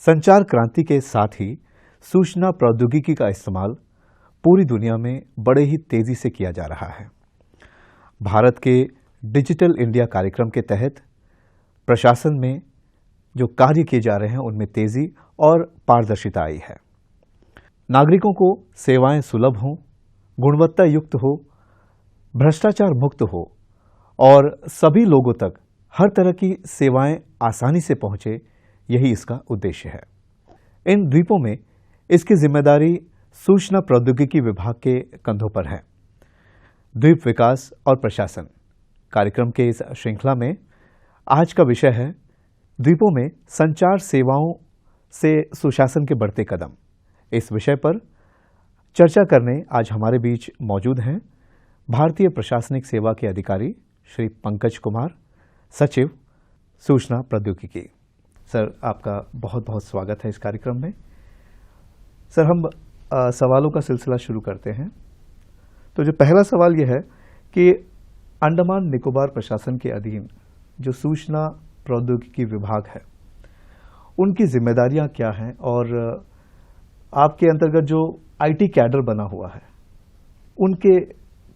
संचार क्रांति के साथ ही सूचना प्रौद्योगिकी का इस्तेमाल पूरी दुनिया में बड़े ही तेजी से किया जा रहा है। भारत के डिजिटल इंडिया कार्यक्रम के तहत प्रशासन में जो कार्य किए जा रहे हैं उनमें तेजी और पारदर्शिता आई है। नागरिकों को सेवाएं सुलभ हों, गुणवत्ता युक्त हो, भ्रष्टाचार मुक्त हो और सभी लोगों तक हर तरह की सेवाएं आसानी से पहुंचे, यही इसका उद्देश्य है। इन द्वीपों में इसकी जिम्मेदारी सूचना प्रौद्योगिकी विभाग के कंधों पर है। द्वीप विकास और प्रशासन कार्यक्रम के इस श्रृंखला में आज का विषय है द्वीपों में संचार सेवाओं से सुशासन के बढ़ते कदम। इस विषय पर चर्चा करने आज हमारे बीच मौजूद हैं भारतीय प्रशासनिक सेवा के अधिकारी श्री पंकज कुमार, सचिव सूचना प्रौद्योगिकी। सर, आपका बहुत बहुत स्वागत है इस कार्यक्रम में। सर, हम सवालों का सिलसिला शुरू करते हैं। तो जो पहला सवाल यह है कि अंडमान निकोबार प्रशासन के अधीन जो सूचना प्रौद्योगिकी विभाग है, उनकी जिम्मेदारियां क्या हैं और आपके अंतर्गत जो आईटी कैडर बना हुआ है, उनके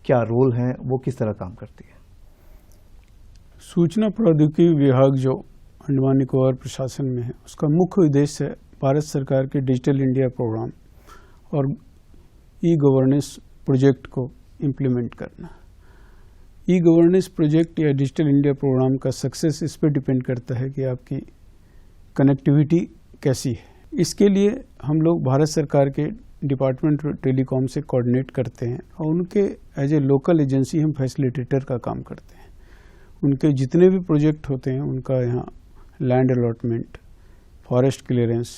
क्या रोल हैं, वो किस तरह काम करती है? सूचना प्रौद्योगिकी विभाग जो अंडमान निकोबार प्रशासन में है, उसका मुख्य उद्देश्य है भारत सरकार के डिजिटल इंडिया प्रोग्राम और ई गवर्नेंस प्रोजेक्ट को इम्प्लीमेंट करना। ई गवर्नेंस प्रोजेक्ट या डिजिटल इंडिया प्रोग्राम का सक्सेस इस पर डिपेंड करता है कि आपकी कनेक्टिविटी कैसी है। इसके लिए हम लोग भारत सरकार के डिपार्टमेंट टेलीकॉम से कोऑर्डिनेट करते हैं और उनके एज ए लोकल एजेंसी हम फैसिलिटेटर का काम करते हैं। उनके जितने भी प्रोजेक्ट होते हैं, उनका यहाँ land allotment, forest clearance,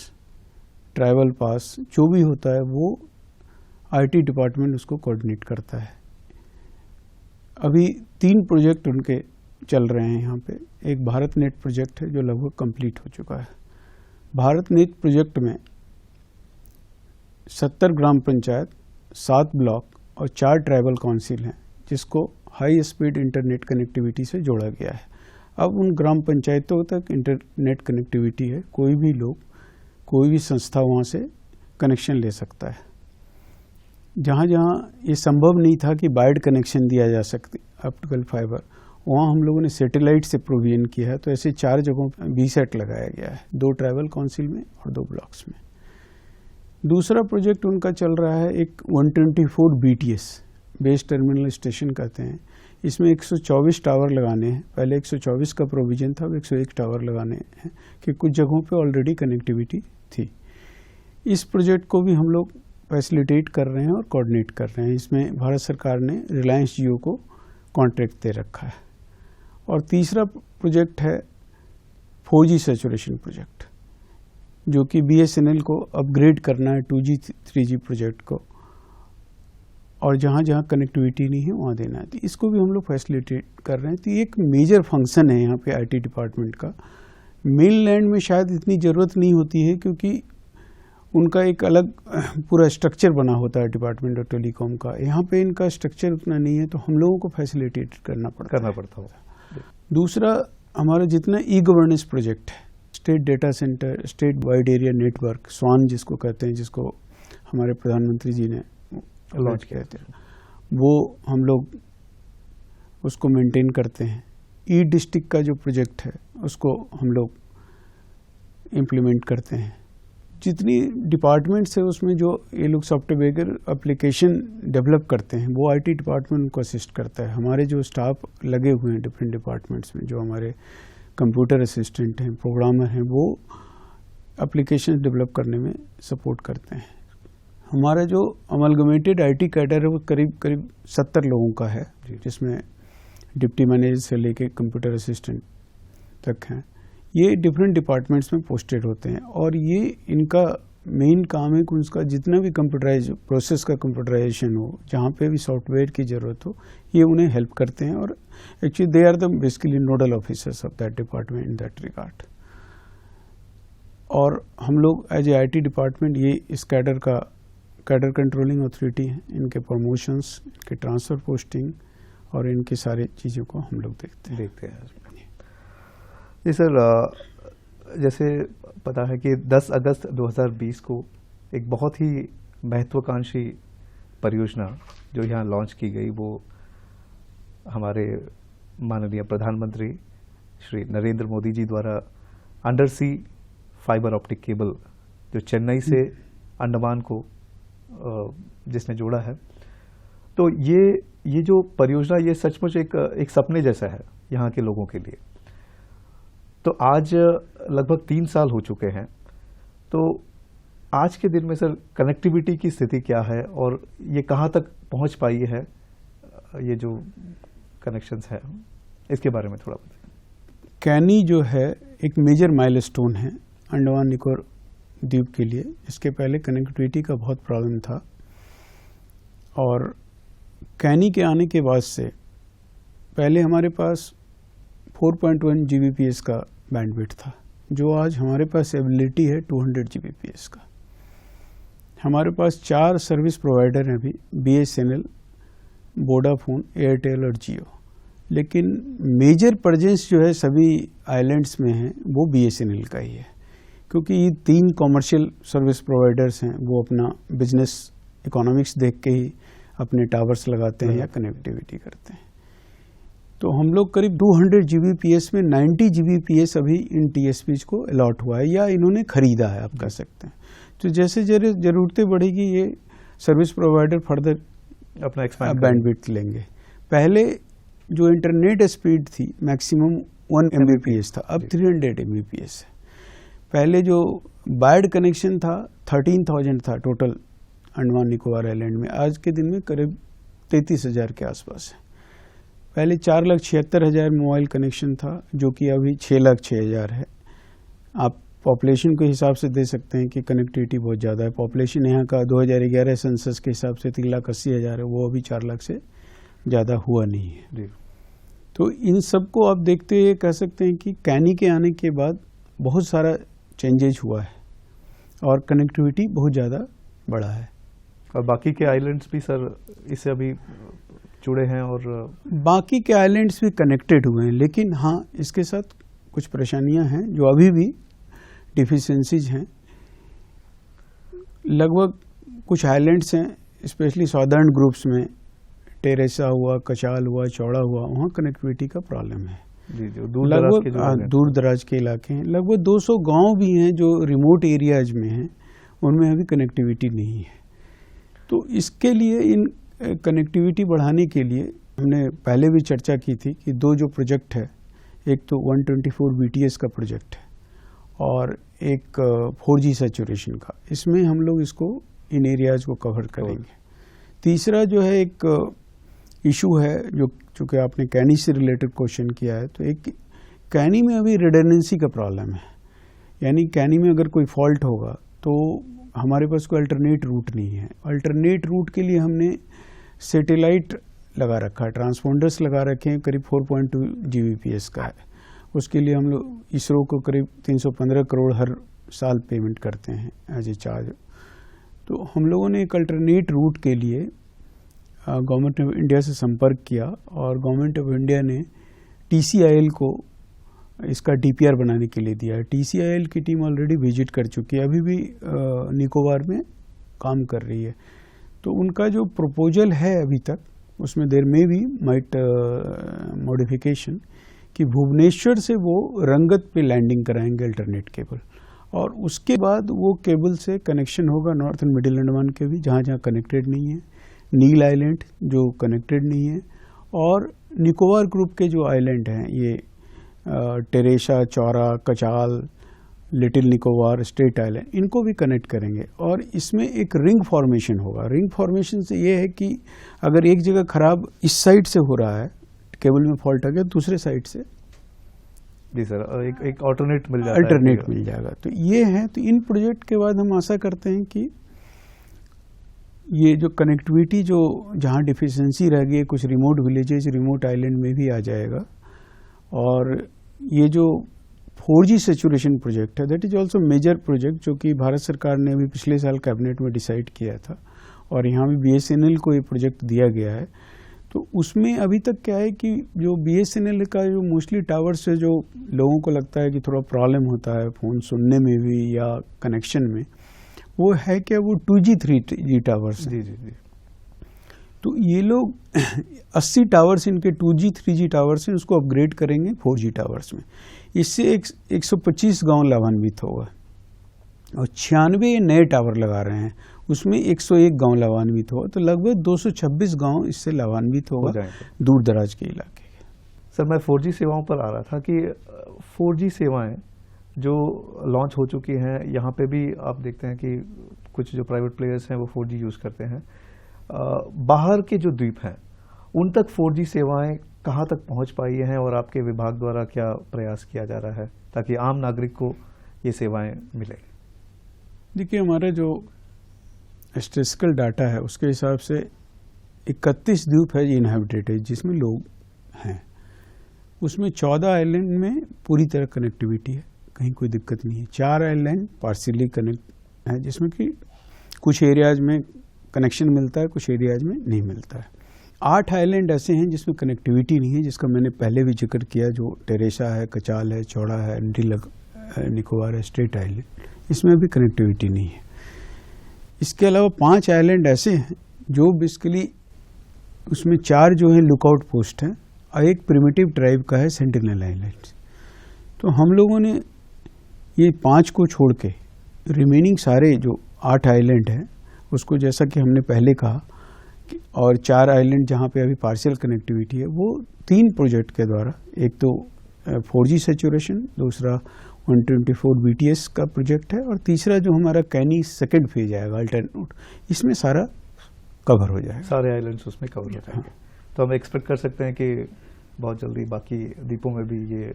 tribal pass, जो भी होता है वो आईटी डिपार्टमेंट उसको कोऑर्डिनेट करता है। अभी 3 प्रोजेक्ट उनके चल रहे हैं यहाँ पे। एक भारत नेट प्रोजेक्ट है जो लगभग कंप्लीट हो चुका है। भारत नेट प्रोजेक्ट में 70 ग्राम पंचायत, 7 ब्लॉक और 4 ट्राइबल काउंसिल हैं, जिसको हाई स्पीड इंटरनेट कनेक्टिविटी से जोड़ा गया है। अब उन ग्राम पंचायतों तक इंटरनेट कनेक्टिविटी है, कोई भी लोग, कोई भी संस्था वहाँ से कनेक्शन ले सकता है। जहाँ जहाँ ये संभव नहीं था कि वायर्ड कनेक्शन दिया जा सकती ऑप्टिकल फाइबर, वहाँ हम लोगों ने सैटेलाइट से प्रोविजन किया है। तो ऐसे 4 जगहों पर बीसेट लगाया गया है, 2 ट्राइबल काउंसिल में और 2 ब्लॉक्स में। दूसरा प्रोजेक्ट उनका चल रहा है एक 124 BTS बेस टर्मिनल स्टेशन कहते हैं। इसमें 124 टावर लगाने हैं। पहले 124 का प्रोविजन था, अब 101 टावर लगाने हैं कि कुछ जगहों पे ऑलरेडी कनेक्टिविटी थी। इस प्रोजेक्ट को भी हम लोग फैसिलिटेट कर रहे हैं और कोऑर्डिनेट कर रहे हैं। इसमें भारत सरकार ने रिलायंस जियो को कॉन्ट्रैक्ट दे रखा है। और तीसरा प्रोजेक्ट है 4G सैचुरेशन प्रोजेक्ट, जो कि BSNL को अपग्रेड करना है 2G 3G प्रोजेक्ट को, और जहाँ जहाँ कनेक्टिविटी नहीं है वहाँ देना है। तो इसको भी हम लोग फैसिलिटेट कर रहे हैं। तो ये एक मेजर फंक्शन है यहाँ पे आईटी डिपार्टमेंट का। मेनलैंड में शायद इतनी ज़रूरत नहीं होती है, क्योंकि उनका एक अलग पूरा स्ट्रक्चर बना होता है डिपार्टमेंट ऑफ टेलीकॉम का। यहाँ पे इनका स्ट्रक्चर उतना नहीं है, तो हम लोगों को फैसिलिटेट करना पड़ता है। दूसरा, हमारा जितना ई गवर्नेंस प्रोजेक्ट है, state data center, state wide area network, स्वान जिसको कहते हैं, जिसको हमारे प्रधानमंत्री जी ने लॉन्च किया था, वो हम लोग उसको मेंटेन करते हैं। ई डिस्ट्रिक्ट का जो प्रोजेक्ट है उसको हम लोग इम्प्लीमेंट करते हैं। जितनी डिपार्टमेंट्स है उसमें जो ये लोग सॉफ्टवेयर एप्लीकेशन डेवलप करते हैं, वो आईटी डिपार्टमेंट उनको असिस्ट करता है। हमारे जो स्टाफ लगे हुए हैं डिफरेंट डिपार्टमेंट्स में, जो हमारे कंप्यूटर असिस्टेंट हैं, प्रोग्रामर हैं, वो एप्लीकेशन डेवलप करने में सपोर्ट करते हैं। हमारा जो अमलगमेटेड आईटी कैडर है वो करीब 70 लोगों का है, जिसमें डिप्टी मैनेजर से लेके कंप्यूटर असिस्टेंट तक हैं। ये डिफरेंट डिपार्टमेंट्स में पोस्टेड होते हैं और ये इनका मेन काम है कि उसका जितना भी कंप्यूटराइज प्रोसेस का कंप्यूटराइजेशन हो, जहाँ पे भी सॉफ्टवेयर की ज़रूरत हो, ये उन्हें हेल्प करते हैं। और actually they are the basically nodal officers of that department in that regard. और हम लोग एज ए आईटी डिपार्टमेंट ये इस कैडर कंट्रोलिंग अथॉरिटी है। इनके प्रमोशंस, इनके ट्रांसफ़र पोस्टिंग और इनकी सारी चीज़ों को हम लोग देखते हैं। जी सर, जैसे पता है कि 10 अगस्त 2020 को एक बहुत ही महत्वाकांक्षी परियोजना जो यहाँ लॉन्च की गई, वो हमारे माननीय प्रधानमंत्री श्री नरेंद्र मोदी जी द्वारा under sea fibre optic cable जो चेन्नई से अंडमान को जिसने जोड़ा है। तो ये जो परियोजना, ये सचमुच एक सपने जैसा है यहाँ के लोगों के लिए। तो आज लगभग 3 साल हो चुके हैं। तो आज के दिन में सर कनेक्टिविटी की स्थिति क्या है और ये कहाँ तक पहुँच पाई है, ये जो कनेक्शंस है, इसके बारे में थोड़ा बताएं। कैनी जो है एक मेजर माइलस्टोन है अंडमान निकोबार द्वीप के लिए। इसके पहले कनेक्टिविटी का बहुत प्रॉब्लम था और कैनी के आने के बाद से पहले हमारे पास 4.1 Gbps का बैंडविड्थ था, जो आज हमारे पास एबिलिटी है 200 Gbps का। हमारे पास 4 सर्विस प्रोवाइडर हैं अभी, BSNL, वोडाफोन, एयरटेल और जियो। लेकिन मेजर प्रेजेंस जो है सभी आइलैंड्स में है वो BSNL का ही है, क्योंकि ये 3 कॉमर्शियल सर्विस प्रोवाइडर्स हैं, वो अपना बिजनेस इकोनॉमिक्स देख के ही अपने टावर्स लगाते हैं या कनेक्टिविटी करते हैं। तो हम लोग करीब 200 Gbps में 90 Gbps अभी इन TSPs को अलॉट हुआ है या इन्होंने खरीदा है, आप कह सकते हैं। तो जैसे ज़रूरतें बढ़ेगी ये सर्विस प्रोवाइडर फर्दर अपना बैंडविड्थ लेंगे। पहले जो इंटरनेट स्पीड थी मैक्सिमम 1 Mbps था, अब 300 Mbps है। पहले जो वायर्ड कनेक्शन था 13,000 था टोटल अंडमान निकोबार आइलैंड में, आज के दिन में करीब 33,000 के आसपास है। पहले 4,76,000 मोबाइल कनेक्शन था, जो कि अभी 6,06,000 है। आप पॉपुलेशन के हिसाब से दे सकते हैं कि कनेक्टिविटी बहुत ज़्यादा है। पॉपुलेशन यहाँ का 2011 सेंसस के हिसाब से 3,80,000 है, वो अभी 4 लाख से ज़्यादा हुआ नहीं है। तो इन सब को आप देखते हुए कह सकते हैं कि कैनी के आने के बाद बहुत सारा चेंजेज हुआ है और कनेक्टिविटी बहुत ज़्यादा बढ़ा है। और बाकी के आइलैंड्स भी सर इससे अभी जुड़े हैं और बाकी के आइलैंड्स भी कनेक्टेड हुए हैं, लेकिन हाँ इसके साथ कुछ परेशानियां हैं जो अभी भी डिफिशिएंसीज हैं। लगभग कुछ आइलैंड्स हैं स्पेशली सॉदर्न ग्रुप्स में, टेरेसा हुआ, कचाल हुआ, चौड़ा हुआ, वहाँ कनेक्टिविटी का प्रॉब्लम है। जी, जो दूर दराज के इलाके हैं। लगभग 200 गांव भी हैं जो रिमोट एरियाज में हैं, उनमें अभी कनेक्टिविटी नहीं है। तो इसके लिए इन कनेक्टिविटी बढ़ाने के लिए हमने पहले भी चर्चा की थी कि 2 जो प्रोजेक्ट है, एक तो 124 BTS का प्रोजेक्ट है और एक 4G सैचुरेशन का। इसमें हम लोग इसको इन एरियाज को कवर करेंगे। तीसरा जो है एक इशू है जो चूँकि आपने कैनी से रिलेटेड क्वेश्चन किया है, तो एक कैनी में अभी रिडंडेंसी का प्रॉब्लम है। यानी कैनी में अगर कोई फॉल्ट होगा तो हमारे पास कोई अल्टरनेट रूट नहीं है। अल्टरनेट रूट के लिए हमने सैटेलाइट लगा रखा है, ट्रांसपोंडर्स लगा रखे हैं, करीब 4.2 Gbps का है। उसके लिए हम लोग इसरो को करीब 315 करोड़ हर साल पेमेंट करते हैं एज ए चार्ज। तो हम लोगों ने एक अल्टरनेट रूट के लिए गवर्नमेंट ऑफ इंडिया से संपर्क किया और गवर्नमेंट ऑफ इंडिया ने TCIL को इसका DPR बनाने के लिए दिया है। TCIL की टीम ऑलरेडी विजिट कर चुकी है, अभी भी निकोबार में काम कर रही है। तो उनका जो प्रपोजल है अभी तक, उसमें देर में भी माइट मॉडिफिकेशन कि भुवनेश्वर से वो रंगत पे लैंडिंग कराएंगे अल्टरनेट केबल, और उसके बाद वो केबल से कनेक्शन होगा नॉर्थ एंड मिडिल अंडमान के भी, जहाँ जहाँ कनेक्टेड नहीं है, नील आइलैंड जो कनेक्टेड नहीं है, और निकोबार ग्रुप के जो आइलैंड हैं ये Teressa, Chowra, Katchal, Little Nicobar, Strait Island, इनको भी कनेक्ट करेंगे। और इसमें एक रिंग फॉर्मेशन होगा। रिंग फॉर्मेशन से ये है कि अगर एक जगह खराब इस साइड से हो रहा है, केबल में फॉल्ट आ गया, दूसरे साइड से जी सर एक ऑल्टरनेट मिल जाता है, अल्टरनेट मिल जाएगा। तो ये है। तो इन प्रोजेक्ट के बाद हम आशा करते हैं कि ये जो कनेक्टिविटी जो जहाँ डिफिशिएंसी रह गई, कुछ रिमोट विलेजेस, रिमोट आइलैंड में भी आ जाएगा। और ये जो 4G सैचुरेशन प्रोजेक्ट है, that is also major project, जो कि भारत सरकार ने अभी पिछले साल कैबिनेट में डिसाइड किया था और यहाँ भी BSNL को ये प्रोजेक्ट दिया गया है। तो उसमें अभी तक क्या है कि जो BSNL का जो मोस्टली टावर्स है, जो लोगों को लगता है कि थोड़ा प्रॉब्लम होता है फ़ोन सुनने में भी या कनेक्शन में, वो है क्या, वो 2G 3G टावर्स हैं। जी। तो ये लोग 80 टावर्स इनके 2G 3G टावर्स हैं, उसको अपग्रेड करेंगे 4G टावर्स में। इससे 125 गांव लाभान्वित होगा और 96 नए टावर लगा रहे हैं, उसमें 101 गांव लाभान्वित होगा। तो लगभग 226 गांव इससे लाभान्वित होगा दूर दराज के इलाके के। सर, मैं 4G सेवाओं पर आ रहा था कि 4G सेवाएं जो लॉन्च हो चुकी हैं, यहाँ पे भी आप देखते हैं कि कुछ जो प्राइवेट प्लेयर्स हैं वो 4G यूज़ करते हैं। बाहर के जो द्वीप हैं उन तक 4G सेवाएं कहाँ तक पहुँच पाई हैं और आपके विभाग द्वारा क्या प्रयास किया जा रहा है ताकि आम नागरिक को ये सेवाएं मिलें? देखिए, हमारा जो स्टैटिस्टिकल डाटा है उसके हिसाब से 31 द्वीप है इनहैबिटेड है जिसमें लोग हैं। उसमें 14 आइलैंड में पूरी तरह कनेक्टिविटी है, कहीं कोई दिक्कत नहीं है। 4 आइलैंड पार्शियली कनेक्ट है जिसमें कि कुछ एरियाज में कनेक्शन मिलता है, कुछ एरियाज में नहीं मिलता है। 8 आइलैंड ऐसे हैं जिसमें कनेक्टिविटी नहीं है, जिसका मैंने पहले भी जिक्र किया, जो टेरेसा है, कचाल है, चौड़ा है, निकोबार है, स्ट्रेट आइलैंड, इसमें भी कनेक्टिविटी नहीं है। इसके अलावा 5 आइलैंड ऐसे हैं जो बेसिकली उसमें 4 जो है लुकआउट पोस्ट हैं और एक प्रिमिटिव ट्राइब का है सेंटिनल आइलैंड। तो हम लोगों ने ये 5 को छोड़ के रिमेनिंग सारे जो 8 आइलैंड हैं उसको, जैसा कि हमने पहले कहा, और 4 आइलैंड जहाँ पे अभी पार्शियल कनेक्टिविटी है, वो 3 प्रोजेक्ट के द्वारा, एक तो 4G सैचुरेशन, दूसरा 124 BTS का प्रोजेक्ट है और तीसरा जो हमारा कैनी सेकेंड फेज आएगा अल्टरनेट नोड, इसमें सारा कवर हो जाएगा, सारे आइलैंड्स उसमें कवर हो जाएंगे। तो हम एक्सपेक्ट कर सकते हैं कि बहुत जल्दी बाकी द्वीपों में भी ये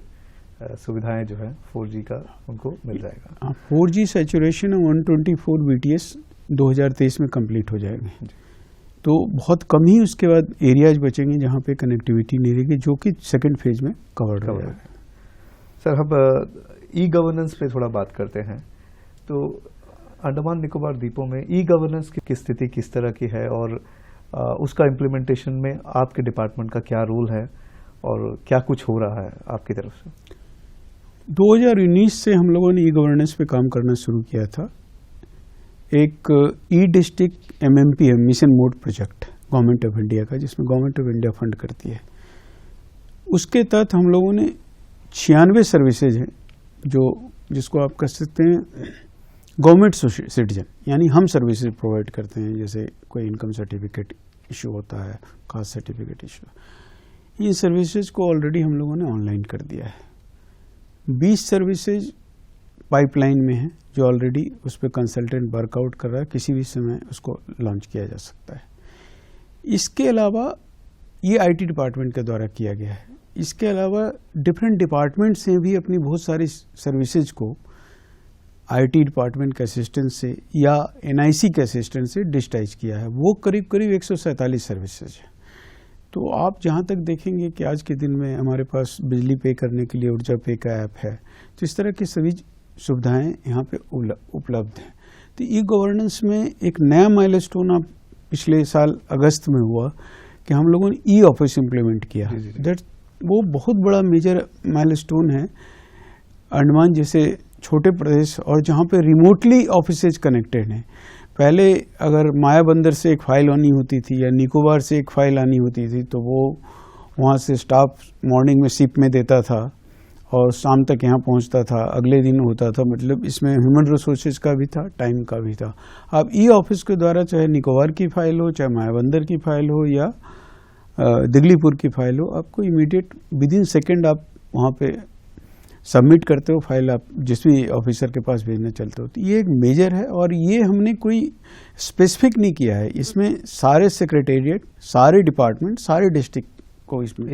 सुविधाएं जो है 4G का उनको मिल जाएगा। 4G सैचुरेशन और 124 BTS 2023 में कंप्लीट हो जाएंगे। तो बहुत कम ही उसके बाद एरियाज बचेंगे जहाँ पे कनेक्टिविटी नहीं रहेगी, जो कि सेकंड फेज में कवर हो जाएगा। सर, हम ई गवर्नेंस पे थोड़ा बात करते हैं। तो अंडमान निकोबार द्वीपों में ई गवर्नेंस की स्थिति किस तरह की है और उसका इम्प्लीमेंटेशन में आपके डिपार्टमेंट का क्या रोल है और क्या कुछ हो रहा है आपकी तरफ से? 2019 से हम लोगों ने ई गवर्नेंस पे काम करना शुरू किया था। एक ई डिस्ट्रिक्ट MMP है, mission mode project, government of India का, जिसमें गवर्नमेंट ऑफ इंडिया फंड करती है। उसके तहत हम लोगों ने 96 सर्विसेज हैं जिसको आप कह सकते हैं गवर्नमेंट सिटीजन, यानी हम सर्विसेज प्रोवाइड करते हैं। जैसे कोई इनकम सर्टिफिकेट इशू होता है, कास्ट सर्टिफिकेट इशू, इन सर्विसेज को ऑलरेडी हम लोगों ने ऑनलाइन कर दिया है। 20 सर्विसेज पाइपलाइन में है जो ऑलरेडी उस पर कंसल्टेंट वर्कआउट कर रहा है, किसी भी समय उसको लॉन्च किया जा सकता है। इसके अलावा ये IT डिपार्टमेंट के द्वारा किया गया है। इसके अलावा डिफरेंट डिपार्टमेंट से भी अपनी बहुत सारी सर्विसेज को IT डिपार्टमेंट के असिस्टेंस से या NIC के असिस्टेंस से डिजिटाइज किया है। वो करीब करीब 147 सर्विसेज है। तो आप जहाँ तक देखेंगे कि आज के दिन में हमारे पास बिजली पे करने के लिए ऊर्जा पे का ऐप है, तो इस तरह की सभी सुविधाएं यहाँ पे उपलब्ध हैं। तो ई गवर्नेंस में एक नया माइलस्टोन आप पिछले साल अगस्त में हुआ कि हम लोगों ने ई ऑफिस इम्प्लीमेंट किया। दैट वो बहुत बड़ा मेजर माइलस्टोन है अंडमान जैसे छोटे प्रदेश और जहाँ पे रिमोटली ऑफिसेज कनेक्टेड हैं। पहले अगर मायाबंदर से एक फाइल आनी होती थी या निकोबार से एक फाइल आनी होती थी तो वो वहाँ से स्टाफ मॉर्निंग में शिप में देता था और शाम तक यहाँ पहुँचता था, अगले दिन होता था। मतलब इसमें ह्यूमन रिसोर्सेज का भी था, टाइम का भी था। अब ई ऑफिस के द्वारा चाहे निकोबार की फाइल हो, चाहे मायाबंदर की फाइल हो या दिगलीपुर की फाइल हो, आपको इमीडिएट विद इन सेकेंड आप वहाँ पे सबमिट करते हो फाइल, आप जिस भी ऑफिसर के पास भेजना चलते हो। तो ये एक मेजर है और ये हमने कोई स्पेसिफिक नहीं किया है। इसमें सारे सेक्रेटेरिएट, सारे डिपार्टमेंट, सारे डिस्ट्रिक्ट को इसमें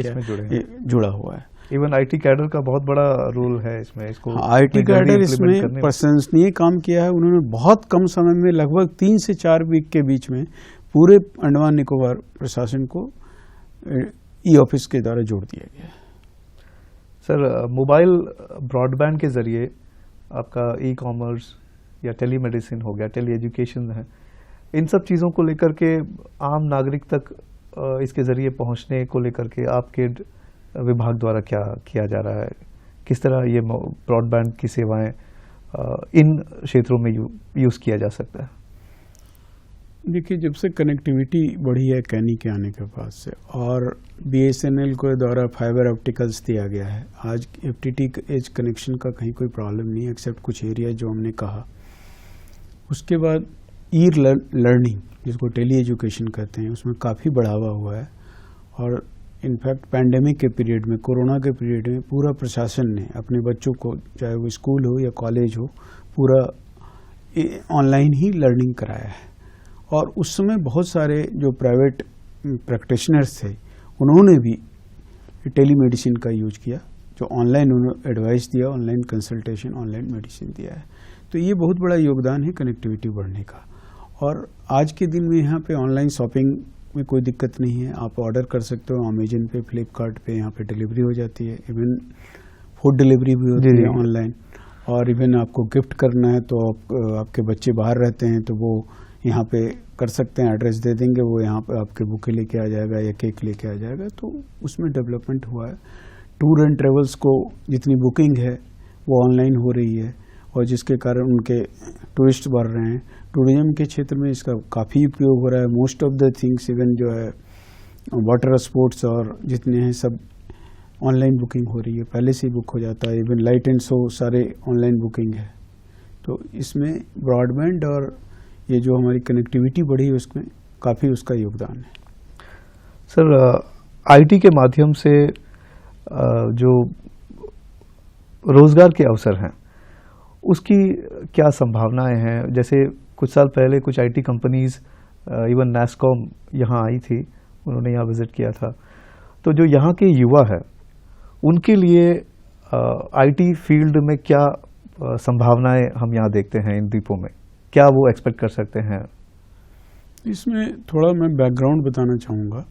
जुड़ा हुआ है। इवन IT कैडर का बहुत बड़ा रोल है इसमें। इसको IT कैडर इसमें प्रशंसनीय काम किया है। उन्होंने बहुत कम समय में लगभग 3 से 4 वीक के बीच में पूरे अंडमान निकोबार प्रशासन को ई ऑफिस के द्वारा जोड़ दिया गया है। सर, मोबाइल ब्रॉडबैंड के जरिए आपका ई-कॉमर्स या टेलीमेडिसिन हो गया, टेली एजुकेशन है, इन सब चीज़ों को लेकर के आम नागरिक तक इसके ज़रिए पहुंचने को लेकर के आपके विभाग द्वारा क्या किया जा रहा है? किस तरह ये ब्रॉडबैंड की सेवाएं इन क्षेत्रों में यूज़ किया जा सकता है? देखिए, जब से कनेक्टिविटी बढ़ी है कैनी के आने के बाद से, और BSNL के द्वारा फाइबर ऑप्टिकल्स दिया गया है, आज FTTH कनेक्शन का कहीं कोई प्रॉब्लम नहीं है एक्सेप्ट कुछ एरिया जो हमने कहा। उसके बाद ई लर्निंग जिसको टेली एजुकेशन कहते हैं, उसमें काफ़ी बढ़ावा हुआ है। और इनफैक्ट पैंडेमिक के पीरियड में, कोरोना के पीरियड में पूरा प्रशासन ने अपने बच्चों को, चाहे वो स्कूल हो या कॉलेज हो, पूरा ऑनलाइन ही लर्निंग कराया है। और उस समय बहुत सारे जो प्राइवेट प्रैक्टिशनर्स थे उन्होंने भी टेलीमेडिसिन का यूज किया, जो ऑनलाइन उन्होंने एडवाइस दिया, ऑनलाइन कंसल्टेशन, ऑनलाइन मेडिसिन दिया है। तो ये बहुत बड़ा योगदान है कनेक्टिविटी बढ़ने का। और आज के दिन में यहाँ पे ऑनलाइन शॉपिंग में कोई दिक्कत नहीं है, आप ऑर्डर कर सकते हो अमेजन पे, फ्लिपकार्ट पे, यहाँ पे डिलीवरी हो जाती है। इवन फूड डिलीवरी भी होती है ऑनलाइन। और इवन आपको गिफ्ट करना है तो आपके बच्चे बाहर रहते हैं तो वो यहाँ पे कर सकते हैं, एड्रेस दे देंगे, वो यहाँ पे आपके बुके लेके आ जाएगा या केक लेके आ जाएगा। तो उसमें डेवलपमेंट हुआ है। टूर एंड ट्रेवल्स को जितनी बुकिंग है वो ऑनलाइन हो रही है, और जिसके कारण उनके टूरिस्ट बढ़ रहे हैं। टूरिज्म के क्षेत्र में इसका काफ़ी उपयोग हो रहा है। Most of the things, even जो है वाटर स्पोर्ट्स और जितने हैं सब ऑनलाइन बुकिंग हो रही है, पहले से ही बुक हो जाता है। इवन लाइट एंड शो सारे ऑनलाइन बुकिंग है। तो इसमें ब्रॉडबैंड और ये जो हमारी कनेक्टिविटी बढ़ी है उसमें काफ़ी उसका योगदान है। सर, IT के माध्यम से जो रोजगार के अवसर हैं उसकी क्या संभावनाएं हैं? जैसे कुछ साल पहले कुछ IT कंपनीज, इवन NASSCOM यहाँ आई थी, उन्होंने यहाँ विजिट किया था। तो जो यहाँ के युवा है उनके लिए IT फील्ड में क्या संभावनाएं हम यहाँ देखते हैं इन द्वीपों में? क्या वो एक्सपेक्ट कर सकते हैं? इसमें थोड़ा मैं बैकग्राउंड बताना चाहूँगा।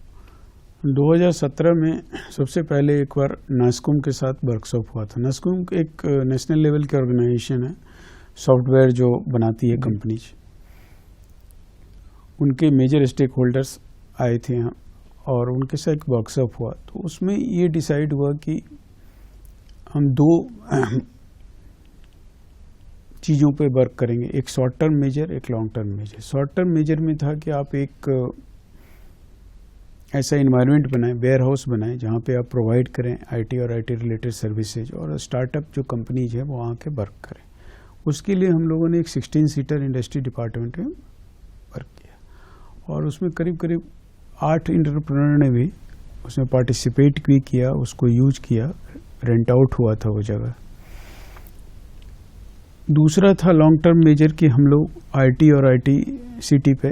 2017 में सबसे पहले एक बार NASSCOM के साथ वर्कशॉप हुआ था। NASSCOM एक नेशनल लेवल की ऑर्गेनाइजेशन है, सॉफ्टवेयर जो बनाती है कंपनीज। उनके मेजर स्टेक होल्डर्स आए थे यहाँ और उनके साथ एक वर्कशॉप हुआ। तो उसमें ये डिसाइड हुआ कि हम दो चीज़ों पे वर्क करेंगे, एक शॉर्ट टर्म मेजर, एक long term measure. Short term measure में था कि आप एक ऐसा इन्वायरमेंट बनाएं, वेयर हाउस बनाएं, जहाँ पे आप प्रोवाइड करें IT और IT रिलेटेड सर्विसेज, और स्टार्टअप जो कंपनीज है वो वहाँ के वर्क करें। उसके लिए हम लोगों ने एक 16 सीटर इंडस्ट्री डिपार्टमेंट में वर्क किया, और उसमें करीब करीब 8 एंटरप्रेन्योर ने भी उसमें पार्टिसिपेट भी किया, उसको यूज किया, रेंट आउट हुआ था वो जगह। दूसरा था लॉन्ग टर्म मेजर कि हम लोग IT और ITCT पे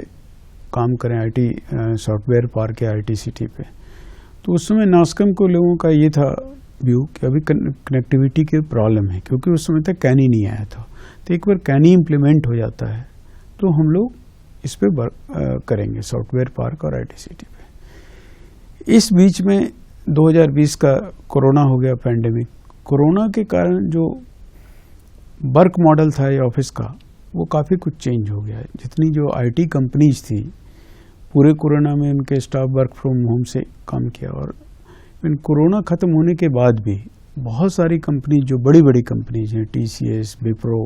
काम करें, IT सॉफ्टवेयर पार्क या ITCT पे। तो उस समय NASSCOM को लोगों का ये था व्यू कि अभी कनेक्टिविटी के प्रॉब्लम है, क्योंकि उस समय तक कैनी नहीं आया था। तो एक बार कैनी इम्प्लीमेंट हो जाता है तो हम लोग इस पे वर्क करेंगे, सॉफ्टवेयर पार्क और ITCT पे। इस बीच में 2020 का कोरोना हो गया, पैंडेमिक। कोरोना के कारण जो वर्क मॉडल था ये ऑफिस का, वो काफ़ी कुछ चेंज हो गया है। जितनी जो IT कंपनीज थी, पूरे कोरोना में उनके स्टाफ वर्क फ्रॉम होम से काम किया। और इन कोरोना ख़त्म होने के बाद भी बहुत सारी कंपनीज, जो बड़ी बड़ी कंपनीज हैं, TCS, विप्रो,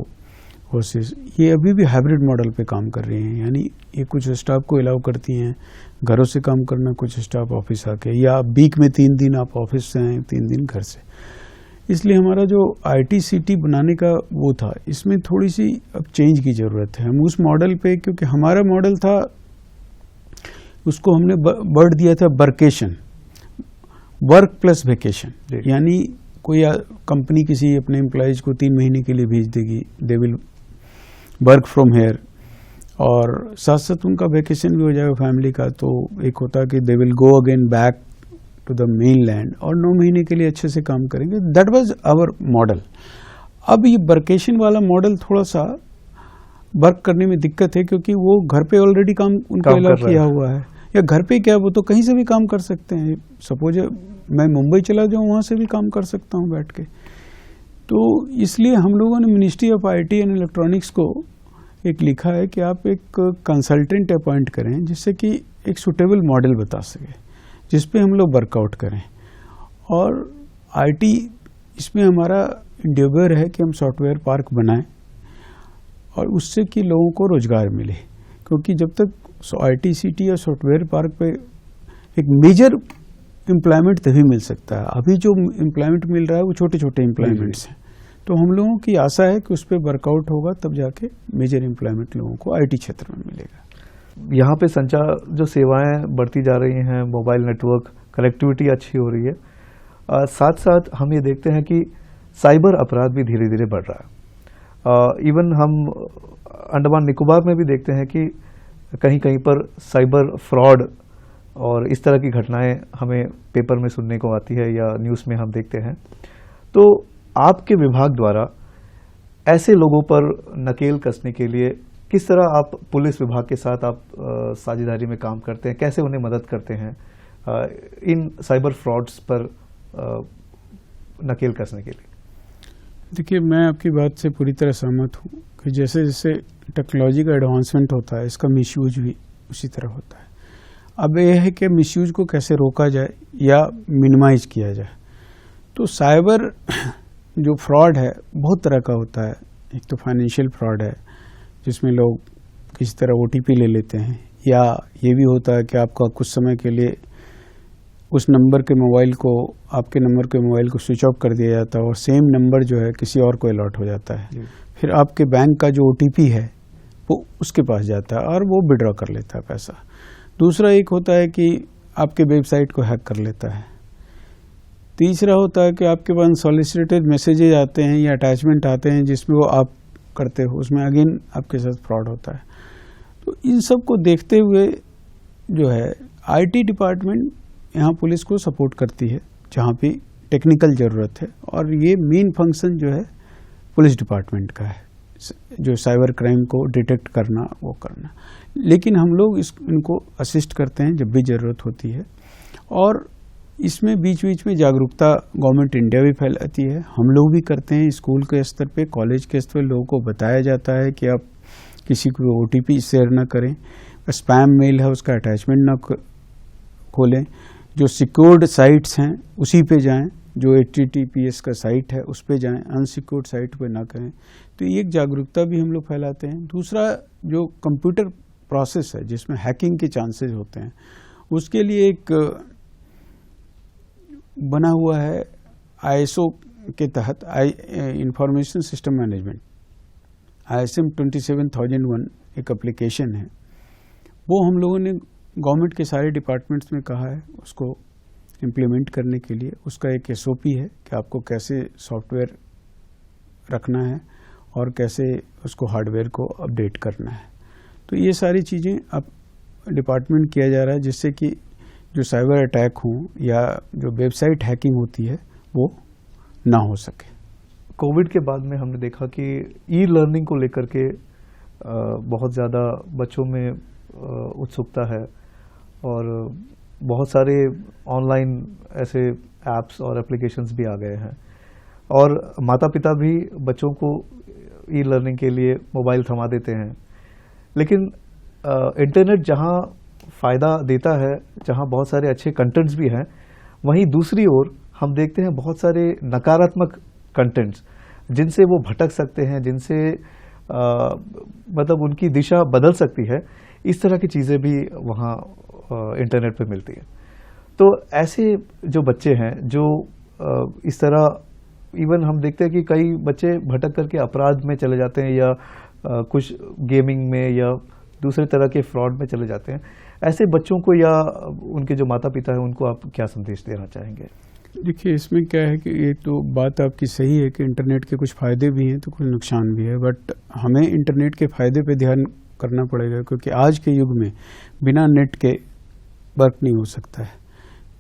ओसिस, ये अभी भी हाइब्रिड मॉडल पे काम कर रही हैं। यानी ये कुछ स्टाफ को अलाउ करती हैं घरों से काम करना, कुछ स्टाफ ऑफिस आके, या वीक में 3 दिन आप ऑफिस से हैं, 3 दिन घर से। इसलिए हमारा जो ITCT बनाने का वो था, इसमें थोड़ी सी अब चेंज की ज़रूरत है। हम उस मॉडल पे, क्योंकि हमारा मॉडल था, उसको हमने वर्ड दिया था वर्केशन, वर्क प्लस वेकेशन। यानी कोई कंपनी किसी अपने एम्प्लॉयज़ को 3 महीने के लिए भेज देगी, they will work from here, और साथ साथ उनका वेकेशन भी हो जाएगा फैमिली का। तो एक होता कि they will go again back to the mainland, और 9 महीने के लिए अच्छे से काम करेंगे। That was our model. अब ये वर्केशन वाला मॉडल थोड़ा सा वर्क करने में दिक्कत है, क्योंकि वो घर पे ऑलरेडी काम उनका अलाउ किया हुआ है, या घर पे क्या, वो तो कहीं से भी काम कर सकते हैं। सपोज मैं मुंबई चला जाऊँ, वहाँ से भी काम कर सकता हूँ बैठ के। तो इसलिए हम लोगों ने ministry of IT and electronics को एक लिखा है कि आप एक कंसल्टेंट अपॉइंट करें जिससे कि एक सुटेबल मॉडल बता सके जिस पे हम लोग वर्कआउट करें। और आईटी इसमें हमारा इंडेवर है कि हम सॉफ्टवेयर पार्क बनाएं और उससे कि लोगों को रोजगार मिले, क्योंकि जब तक आईटी सिटी और सॉफ्टवेयर पार्क पे एक मेजर एम्प्लॉयमेंट तभी मिल सकता है। अभी जो एम्प्लॉयमेंट मिल रहा है वो छोटे छोटे एम्प्लॉयमेंट्स हैं, तो हम लोगों की आशा है कि उस पर वर्कआउट होगा तब जाके मेजर एम्प्लॉयमेंट लोगों को आईटी क्षेत्र में मिलेगा। यहाँ पे संचार जो सेवाएं बढ़ती जा रही हैं, मोबाइल नेटवर्क कनेक्टिविटी अच्छी हो रही है, साथ साथ हम ये देखते हैं कि साइबर अपराध भी धीरे धीरे बढ़ रहा है। इवन हम अंडमान निकोबार में भी देखते हैं कि कहीं कहीं पर साइबर फ्रॉड और इस तरह की घटनाएं हमें पेपर में सुनने को आती है या न्यूज़ में हम देखते हैं। तो आपके विभाग द्वारा ऐसे लोगों पर नकेल कसने के लिए किस तरह आप पुलिस विभाग के साथ आप साझेदारी में काम करते हैं, कैसे उन्हें मदद करते हैं इन साइबर फ्रॉड्स पर नकेल कसने के लिए? देखिए, मैं आपकी बात से पूरी तरह सहमत हूँ कि जैसे जैसे टेक्नोलॉजी का एडवांसमेंट होता है इसका मिसयूज भी उसी तरह होता है। अब यह है कि मिसयूज को कैसे रोका जाए या मिनिमाइज किया जाए। तो साइबर जो फ्रॉड है बहुत तरह का होता है। एक तो फाइनेंशियल फ्रॉड है जिसमें लोग किसी तरह ओटीपी ले लेते हैं, या ये भी होता है कि आपका कुछ समय के लिए उस नंबर के मोबाइल को, आपके नंबर के मोबाइल को स्विच ऑफ कर दिया जाता है और सेम नंबर जो है किसी और को अलॉट हो जाता है। फिर आपके बैंक का जो ओटीपी है वो उसके पास जाता है और वो विड्रॉ कर लेता है पैसा। दूसरा एक होता है कि आपके वेबसाइट को हैक कर लेता है। तीसरा होता है कि आपके पास अनसॉलिसिटेड मैसेजेज आते हैं या अटैचमेंट आते हैं जिसमें वो आप करते हो, उसमें अगेन आपके साथ फ्रॉड होता है। तो इन सब को देखते हुए जो है आईटी डिपार्टमेंट यहाँ पुलिस को सपोर्ट करती है जहाँ भी टेक्निकल ज़रूरत है, और ये मेन फंक्शन जो है पुलिस डिपार्टमेंट का है, जो साइबर क्राइम को डिटेक्ट करना वो करना। लेकिन हम लोग इनको असिस्ट करते हैं जब भी ज़रूरत होती है, और इसमें बीच बीच में जागरूकता गवर्नमेंट इंडिया भी फैलाती है, हम लोग भी करते हैं। स्कूल के स्तर पे, कॉलेज के स्तर पे लोगों को बताया जाता है कि आप किसी को ओटीपी शेयर ना करें, स्पैम मेल है उसका अटैचमेंट ना खोलें, जो सिक्योर्ड साइट्स हैं उसी पे जाएं, जो HTTPS का साइट है उस पे जाएं, अनसिक्योर्ड साइट पे ना करें। तो ये एक जागरूकता भी हम लोग फैलाते हैं। दूसरा, जो कंप्यूटर प्रोसेस है जिसमें हैकिंग के चांसेस होते हैं, उसके लिए एक बना हुआ है ISO के तहत इंफॉर्मेशन सिस्टम मैनेजमेंट, ISM 27001 एक एप्लीकेशन है। वो हम लोगों ने गवर्नमेंट के सारे डिपार्टमेंट्स में कहा है उसको इम्प्लीमेंट करने के लिए। उसका एक SOP है कि आपको कैसे सॉफ्टवेयर रखना है और कैसे उसको हार्डवेयर को अपडेट करना है। तो ये सारी चीज़ें अब डिपार्टमेंट किया जा रहा है जिससे कि जो साइबर अटैक हो या जो वेबसाइट हैकिंग होती है वो ना हो सके। कोविड के बाद में हमने देखा कि ई लर्निंग को लेकर के बहुत ज़्यादा बच्चों में उत्सुकता है, और बहुत सारे ऑनलाइन ऐसे ऐप्स और एप्लीकेशंस भी आ गए हैं, और माता पिता भी बच्चों को ई लर्निंग के लिए मोबाइल थमा देते हैं। लेकिन इंटरनेट जहां फ़ायदा देता है, जहां बहुत सारे अच्छे कंटेंट्स भी हैं, वहीं दूसरी ओर हम देखते हैं बहुत सारे नकारात्मक कंटेंट्स जिनसे वो भटक सकते हैं, जिनसे मतलब उनकी दिशा बदल सकती है। इस तरह की चीज़ें भी वहाँ इंटरनेट पे मिलती है। तो ऐसे जो बच्चे हैं जो इस तरह, इवन हम देखते हैं कि कई बच्चे भटक करके अपराध में चले जाते हैं या कुछ गेमिंग में या दूसरे तरह के फ्रॉड में चले जाते हैं। ऐसे बच्चों को या उनके जो माता पिता हैं उनको आप क्या संदेश देना चाहेंगे? देखिए, इसमें क्या है कि ये तो बात आपकी सही है कि इंटरनेट के कुछ फ़ायदे भी हैं तो कुछ नुकसान भी है, बट हमें इंटरनेट के फ़ायदे पे ध्यान करना पड़ेगा, क्योंकि आज के युग में बिना नेट के वर्क नहीं हो सकता है।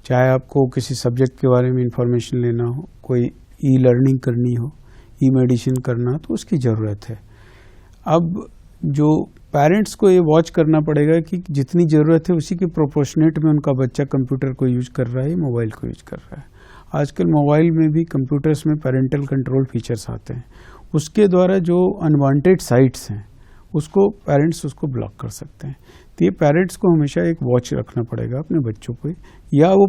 चाहे आपको किसी सब्जेक्ट के बारे में इंफॉर्मेशन लेना हो, कोई ई लर्निंग करनी हो, ई मेडिसिन करना हो, तो उसकी ज़रूरत है। अब जो पेरेंट्स को ये वॉच करना पड़ेगा कि जितनी ज़रूरत है उसी के प्रोपोर्शनेट में उनका बच्चा कंप्यूटर को यूज कर रहा है, मोबाइल को यूज कर रहा है। आजकल मोबाइल में भी कंप्यूटर्स में पेरेंटल कंट्रोल फीचर्स आते हैं, उसके द्वारा जो अनवांटेड साइट्स हैं उसको पेरेंट्स उसको ब्लॉक कर सकते हैं। तो ये पेरेंट्स को हमेशा एक वॉच रखना पड़ेगा अपने बच्चों पे, या वो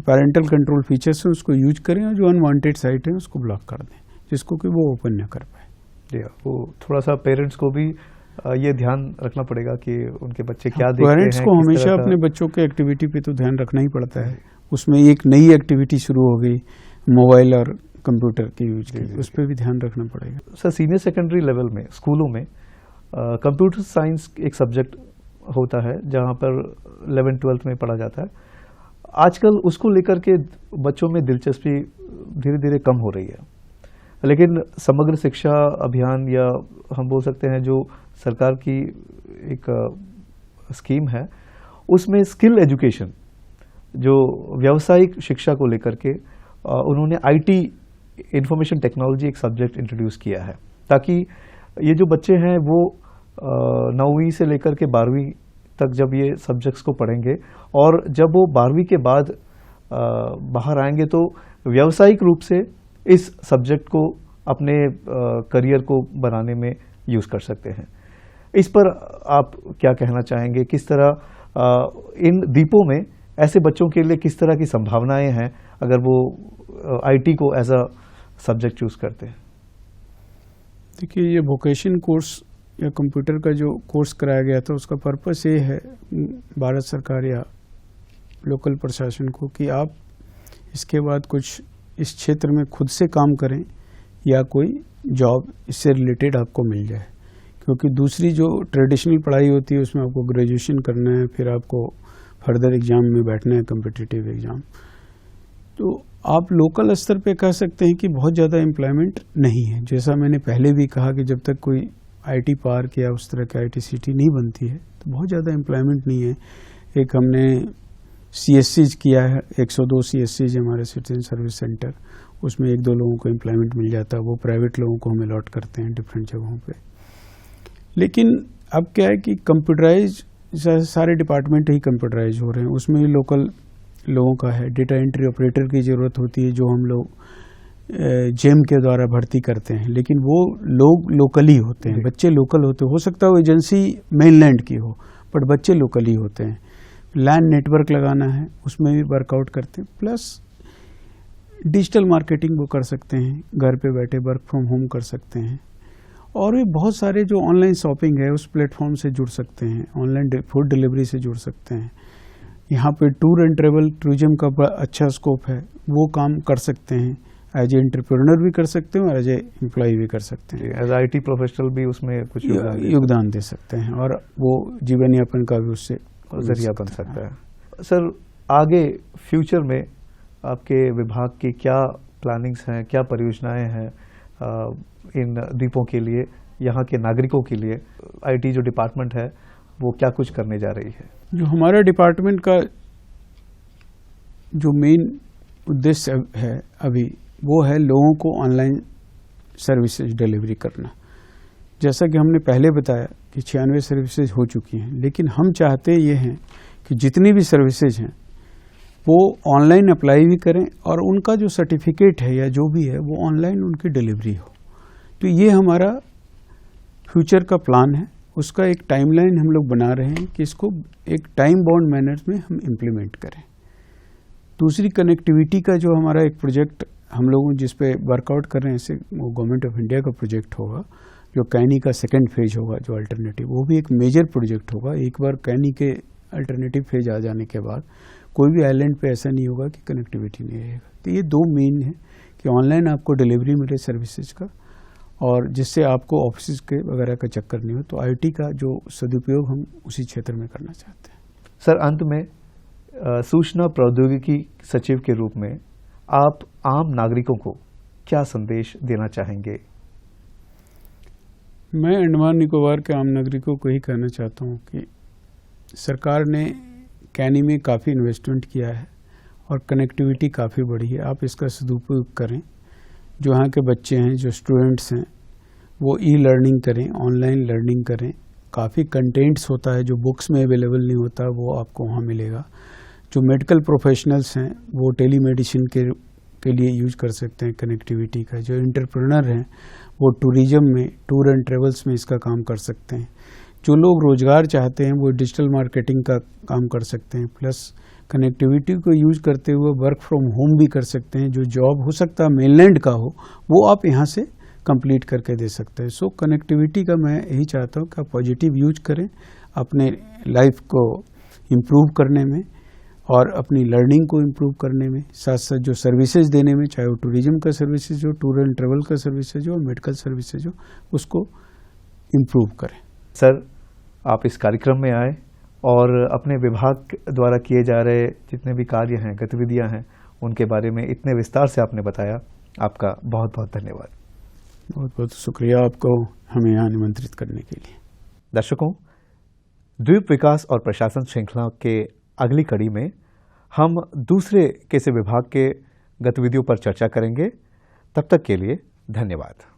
पेरेंटल कंट्रोल फीचर्स है उसको यूज करें और जो अनवांटेड साइट है उसको ब्लॉक कर दें, जिसको कि वो ओपन ना कर पाए। वो थोड़ा सा पेरेंट्स को भी ये ध्यान रखना पड़ेगा कि उनके बच्चे क्या देखते हैं। पेरेंट्स को हमेशा अपने बच्चों के एक्टिविटी पे तो ध्यान रखना ही पड़ता है। उसमें एक नई एक्टिविटी शुरू हो गई मोबाइल और कंप्यूटर की यूज की, उस पर भी ध्यान रखना पड़ेगा। सर, सीनियर सेकेंडरी लेवल में स्कूलों में कंप्यूटर साइंस एक सब्जेक्ट होता है जहाँ पर 11th-12th में पढ़ा जाता है। आजकल उसको लेकर के बच्चों में दिलचस्पी धीरे धीरे कम हो रही है, लेकिन समग्र शिक्षा अभियान, या हम बोल सकते हैं जो सरकार की एक स्कीम है, उसमें स्किल एजुकेशन, जो व्यावसायिक शिक्षा को लेकर के उन्होंने आईटी, इंफॉर्मेशन टेक्नोलॉजी एक सब्जेक्ट इंट्रोड्यूस किया है, ताकि ये जो बच्चे हैं वो 9वीं से लेकर के 12वीं तक जब ये सब्जेक्ट्स को पढ़ेंगे और जब वो 12वीं के बाद बाहर आएंगे तो व्यावसायिक रूप से इस सब्जेक्ट को अपने करियर को बनाने में यूज़ कर सकते हैं। इस पर आप क्या कहना चाहेंगे? किस तरह इन द्वीपों में ऐसे बच्चों के लिए किस तरह की संभावनाएं हैं अगर वो आईटी को एज अ सब्जेक्ट चूज करते हैं? देखिए, ये वोकेशन कोर्स या कंप्यूटर का जो कोर्स कराया गया था उसका पर्पस ये है भारत सरकार या लोकल प्रशासन को कि आप इसके बाद कुछ इस क्षेत्र में खुद से काम करें या कोई जॉब इससे रिलेटेड आपको मिल जाए, क्योंकि दूसरी जो ट्रेडिशनल पढ़ाई होती है उसमें आपको ग्रेजुएशन करना है, फिर आपको फर्दर एग्ज़ाम में बैठना है, कम्पिटिटिव एग्ज़ाम। तो आप लोकल स्तर पे कह सकते हैं कि बहुत ज़्यादा एम्प्लॉयमेंट नहीं है। जैसा मैंने पहले भी कहा कि जब तक कोई आईटी पार्क या उस तरह की आईटी सिटी नहीं बनती है तो बहुत ज़्यादा एम्प्लॉयमेंट नहीं है। एक हमने सीएससीज किया है, 102 सीएससीज हमारे सिटीजन सर्विस सेंटर, उसमें 1-2 लोगों को एम्प्लॉयमेंट मिल जाता है, वो प्राइवेट लोगों को हम अलॉट करते हैं डिफरेंट जगहों पे। लेकिन अब क्या है कि कंप्यूटराइज सारे डिपार्टमेंट ही कंप्यूटराइज हो रहे हैं, उसमें ही लोकल लोगों का है। डेटा एंट्री ऑपरेटर की ज़रूरत होती है जो हम लोग जेम के द्वारा भर्ती करते हैं, लेकिन वो लोग लोकली होते हैं, बच्चे लोकल होते हैं। हो सकता है वो एजेंसी मेनलैंड की हो बट बच्चे लोकली होते हैं। लैंड नेटवर्क लगाना है उसमें भी वर्कआउट करते हैं, प्लस डिजिटल मार्केटिंग वो कर सकते हैं, घर पे बैठे वर्क फ्रॉम होम कर सकते हैं, और भी बहुत सारे जो ऑनलाइन शॉपिंग है उस प्लेटफॉर्म से जुड़ सकते हैं, ऑनलाइन फूड डिलीवरी से जुड़ सकते हैं। यहाँ पे टूर एंड ट्रेवल टूरिज्म का अच्छा स्कोप है, वो काम कर सकते हैं। एज ए एंटरप्रेन्योर भी कर सकते हैं और एज ए एम्प्लॉय भी कर सकते हैं। एज आईटी प्रोफेशनल भी उसमें कुछ योगदान दे सकते हैं और वो जीवन यापन का भी उससे जरिया बन सकता है। सर, आगे फ्यूचर में आपके विभाग की क्या प्लानिंग्स हैं, क्या परियोजनाएं हैं इन द्वीपों के लिए, यहाँ के नागरिकों के लिए? आईटी जो डिपार्टमेंट है वो क्या कुछ करने जा रही है? जो हमारा डिपार्टमेंट का जो मेन उद्देश्य है अभी वो है लोगों को ऑनलाइन सर्विसेज डिलीवरी करना। जैसा कि हमने पहले बताया कि 96 सर्विसेज हो चुकी हैं, लेकिन हम चाहते ये हैं कि जितनी भी सर्विसेज हैं वो ऑनलाइन अप्लाई भी करें और उनका जो सर्टिफिकेट है या जो भी है वो ऑनलाइन उनकी डिलीवरी हो। तो ये हमारा फ्यूचर का प्लान है, उसका एक टाइमलाइन हम लोग बना रहे हैं कि इसको एक टाइम बाउंड मैनर में हम इम्प्लीमेंट करें। दूसरी कनेक्टिविटी का जो हमारा एक प्रोजेक्ट हम लोग जिस पे वर्कआउट कर रहे हैं, वो गवर्नमेंट ऑफ इंडिया का प्रोजेक्ट होगा, जो कैनी का सेकेंड फेज होगा जो अल्टरनेटिव, वो भी एक मेजर प्रोजेक्ट होगा। एक बार कैनी के अल्टरनेटिव फेज आ जाने के बाद कोई भी आइलैंड पे ऐसा नहीं होगा कि कनेक्टिविटी नहीं रहेगा। तो ये 2 मेन है कि ऑनलाइन आपको डिलीवरी मिले सर्विसेज का और जिससे आपको ऑफिस के वगैरह का चक्कर नहीं हो। तो आईटी का जो सदुपयोग हम उसी क्षेत्र में करना चाहते हैं। सर, अंत में सूचना प्रौद्योगिकी सचिव के रूप में आप आम नागरिकों को क्या संदेश देना चाहेंगे? मैं अंडमान निकोबार के आम नागरिकों को ही कहना चाहता हूँ कि सरकार ने कैनी में काफ़ी इन्वेस्टमेंट किया है और कनेक्टिविटी काफ़ी बढ़ी है। आप इसका सदुपयोग करें। जो यहाँ के बच्चे हैं, जो स्टूडेंट्स हैं, वो ई लर्निंग करें, ऑनलाइन लर्निंग करें। काफ़ी कंटेंट्स होता है जो बुक्स में अवेलेबल नहीं होता, वो आपको वहाँ मिलेगा। जो मेडिकल प्रोफेशनल्स हैं वो टेलीमेडिसिन के के लिए यूज कर सकते हैं कनेक्टिविटी का। जो एंटरप्रेन्योर हैं वो टूरिज्म में, टूर एंड ट्रेवल्स में इसका काम कर सकते हैं। जो लोग रोजगार चाहते हैं वो डिजिटल मार्केटिंग का काम कर सकते हैं। प्लस कनेक्टिविटी को यूज करते हुए वर्क फ्रॉम होम भी कर सकते हैं। जो जॉब हो सकता है मेनलैंड का हो वो आप यहाँ से कंप्लीट करके दे सकते हैं। सो कनेक्टिविटी का मैं यही चाहता हूँ कि आप पॉजिटिव यूज करें अपने लाइफ को इम्प्रूव करने में और अपनी लर्निंग को इम्प्रूव करने में, साथ साथ जो सर्विसेज देने में, चाहे वो टूरिज्म का सर्विसेज हो, टूर एंड ट्रेवल का सर्विसेज हो, मेडिकल सर्विसेज हो, उसको इम्प्रूव करें। सर, आप इस कार्यक्रम में आए और अपने विभाग द्वारा किए जा रहे जितने भी कार्य हैं, गतिविधियां हैं, उनके बारे में इतने विस्तार से आपने बताया, आपका बहुत बहुत धन्यवाद। बहुत बहुत शुक्रिया आपको हमें यहाँ निमंत्रित करने के लिए। दर्शकों, द्वीप विकास और प्रशासन श्रृंखला के अगली कड़ी में हम दूसरे किसी विभाग के गतिविधियों पर चर्चा करेंगे। तब तक के लिए धन्यवाद।